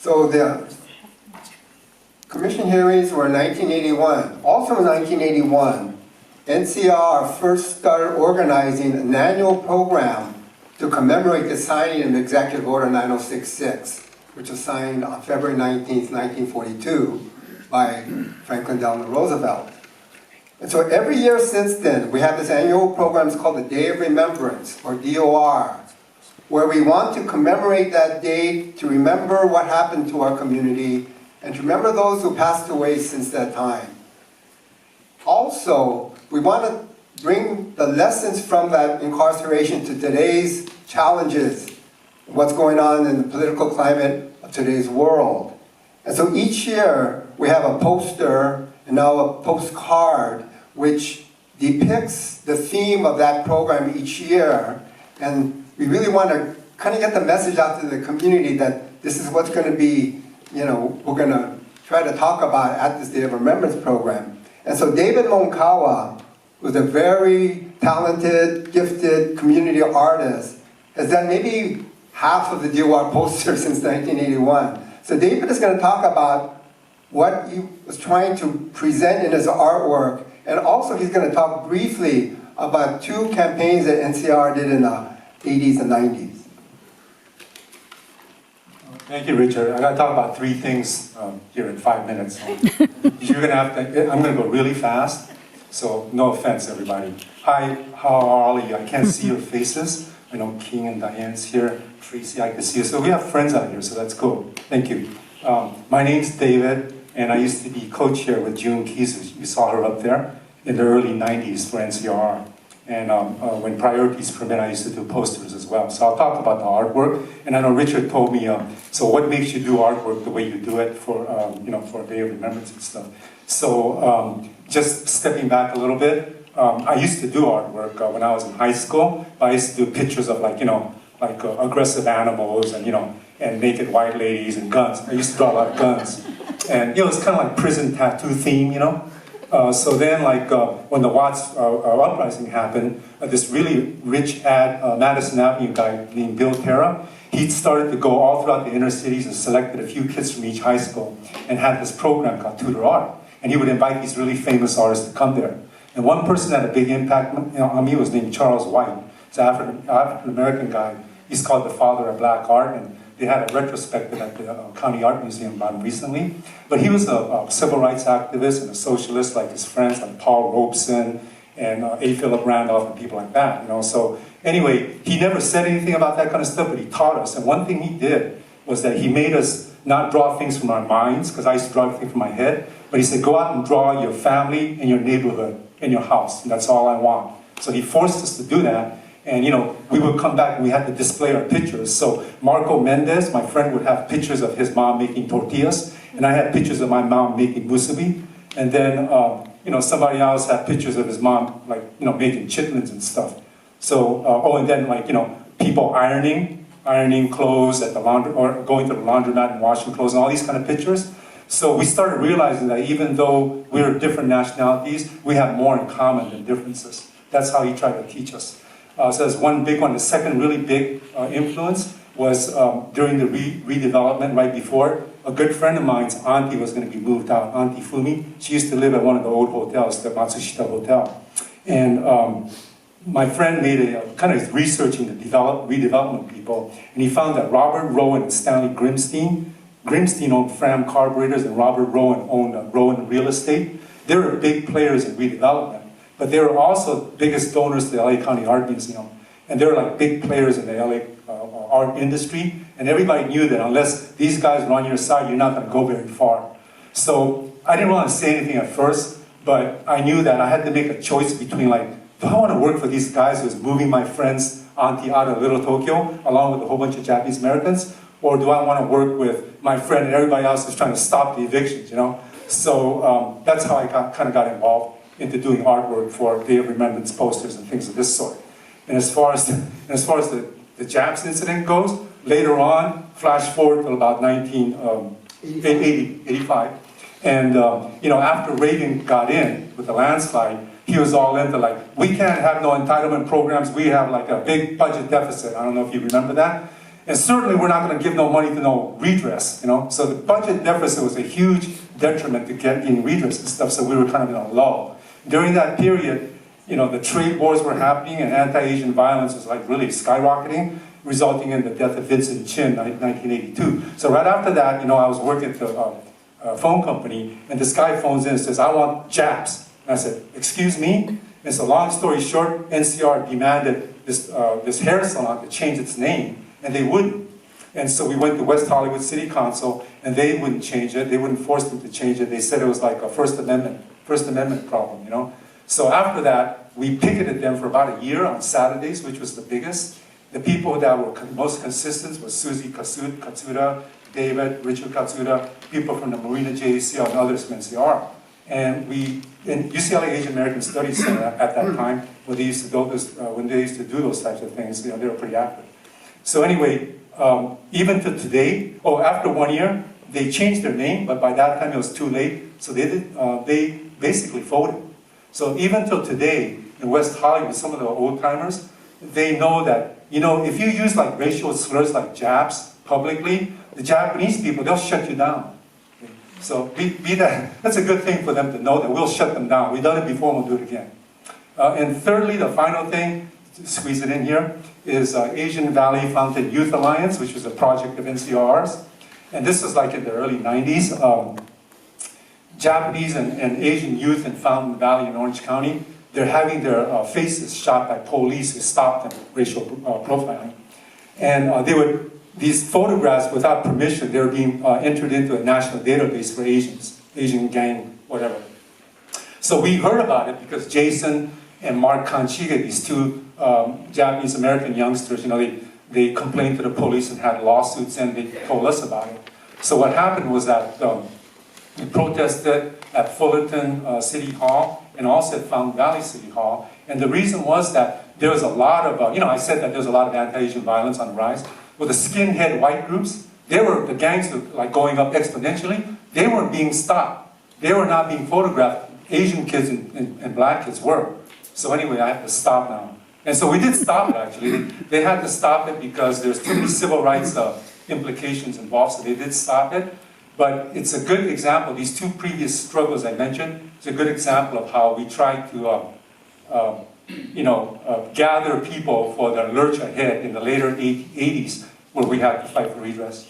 So the commission hearings were in 1981. Also in 1981, NCRR first started organizing an annual program to commemorate the signing of Executive Order 9066, which was signed on February 19th, 1942 by Franklin Delano Roosevelt. And so every year since then, we have this annual program. It's called the Day of Remembrance, or DOR, where we want to commemorate that day, to remember what happened to our community, and to remember those who passed away since that time. Also, we want to bring the lessons from that incarceration to today's challenges, what's going on in the political climate of today's world. And so each year, we have a poster and now a postcard which depicts the theme of that program each year. And we really want to kind of get the message out to the community that this is what's going to be, we're going to try to talk about at this Day of Remembrance program. And so David Monkawa, who's a very talented, gifted community artist, has done maybe half of the DOR posters since 1981. So David is going to talk about what he was trying to present in his artwork, and also he's going to talk briefly about two campaigns that NCRR did in the 80s and 90s. Thank you, Richard. I'm going to talk about three things here in 5 minutes. You're going to have to, I'm going to go really fast, so no offense, everybody. Hi, how are all of you? I can't see your faces. I know King and Diane's here, Tracy, I can see you. So we have friends out here, so that's cool. Thank you. My name's David, and I used to be co-chair with June Keys. You saw her up there in the early 90s for NCRR. And when priorities permit, I used to do posters as well. So I'll talk about the artwork. And I know Richard told me, so what makes you do artwork the way you do it for, for a Day of Remembrance and stuff. So just stepping back a little bit, I used to do artwork when I was in high school. I used to do pictures of aggressive animals and, and naked white ladies and guns. I used to draw a lot of guns. And, it's kind of like prison tattoo theme, So then, when the Watts uprising happened, this really rich Madison Avenue guy named Bill Terra, he started to go all throughout the inner cities and selected a few kids from each high school and had this program called Tutor Art. And he would invite these really famous artists to come there. And one person that had a big impact on me was named Charles White. He's an African-American guy. He's called the father of black art. And they had a retrospective at the County Art Museum about him recently. But he was a civil rights activist and a socialist like his friends like Paul Robeson and A. Philip Randolph and people like that. So anyway, he never said anything about that kind of stuff, but he taught us. And one thing he did was that he made us not draw things from our minds, because I used to draw everything from my head, but he said, go out and draw your family and your neighborhood and your house, and that's all I want. So he forced us to do that. And we would come back and we had to display our pictures. So Marco Mendez, my friend, would have pictures of his mom making tortillas, and I had pictures of my mom making musubi. And then, somebody else had pictures of his mom, making chitlins and stuff. So, and then, people ironing clothes at the laundry, or going to the laundromat and washing clothes, and all these kind of pictures. So we started realizing that even though we're different nationalities, we have more in common than differences. That's how he tried to teach us. So that's one big one. The second really big influence was during the redevelopment right before. A good friend of mine's auntie was going to be moved out, Auntie Fumi. She used to live at one of the old hotels, the Matsushita Hotel. And my friend made a kind of researching the redevelopment people, and he found that Robert Rowan and Stanley Grimstein owned Fram Carburetors, and Robert Rowan owned Rowan Real Estate. They were big players in redevelopment. But they were also the biggest donors to the LA County Art Museum. And they were big players in the LA art industry. And everybody knew that unless these guys were on your side, you're not going to go very far. So I didn't want to say anything at first, but I knew that I had to make a choice between do I want to work for these guys who's moving my friend's auntie out of Little Tokyo, along with a whole bunch of Japanese Americans, or do I want to work with my friend and everybody else who's trying to stop the evictions, So that's how I kind of got involved into doing artwork for Day of Remembrance posters and things of this sort. And as far as the Japs incident goes, later on, flash forward to about 1985, and after Reagan got in with the landslide, he was all into we can't have no entitlement programs. We have a big budget deficit. I don't know if you remember that. And certainly we're not going to give no money to no redress, you know. So the budget deficit was a huge detriment to getting redress and stuff, so we were kind of in a lull. During that period, you know, the trade wars were happening and anti-Asian violence was like really skyrocketing, resulting in the death of Vincent Chin in 1982. So right after that, you know, I was working at the phone company, and this guy phones in and says, I want Japs. And I said, excuse me? And so long story short, NCR demanded this hair salon to change its name, and they wouldn't. And so we went to West Hollywood City Council, and they wouldn't change it. They wouldn't force them to change it. They said it was like a First Amendment problem, you know. So after that, we picketed them for about a year on Saturdays, which was the biggest. The people that were most consistent was Susie Katsuda, David, Richard Katsuda, people from the Marina JACL and others from NCR. And we, in UCLA Asian American Studies Center at that time, when they used to do those types of things, you know, they were pretty active. So anyway, even to today, after 1 year, they changed their name, but by that time it was too late, so they basically folded. So even till today, in West Hollywood, some of the old-timers, they know that, you know, if you use like racial slurs like Japs publicly, the Japanese people, they'll shut you down. So that's a good thing for them to know that we'll shut them down. We've done it before and we'll do it again. And thirdly, the final thing, to squeeze it in here, is Asian Valley Fountain Youth Alliance, which was a project of NCRR's. And this is like in the early 90s. Japanese and Asian youth in Fountain Valley in Orange County, they're having their faces shot by police who stopped them, racial profiling. And these photographs, without permission, they were being entered into a national database for Asians, Asian gang, whatever. So we heard about it because Jason and Mark Kanchiga, these two Japanese American youngsters, you know, they complained to the police and had lawsuits, and they told us about it. So what happened was that we protested at Fullerton City Hall and also at Fountain Valley City Hall. And the reason was that there was a lot of, you know, I said that there was a lot of anti-Asian violence on the rise. Well, the skinhead white groups, the gangs were like going up exponentially. They weren't being stopped. They were not being photographed. Asian kids and black kids were. So anyway, I have to stop now. And so we did stop it, actually. They had to stop it because there's too many civil rights implications involved, so they did stop it. But it's a good example. These two previous struggles I mentioned, it's a good example of how we try to gather people for the lurch ahead in the later 80s, where we had to fight for redress.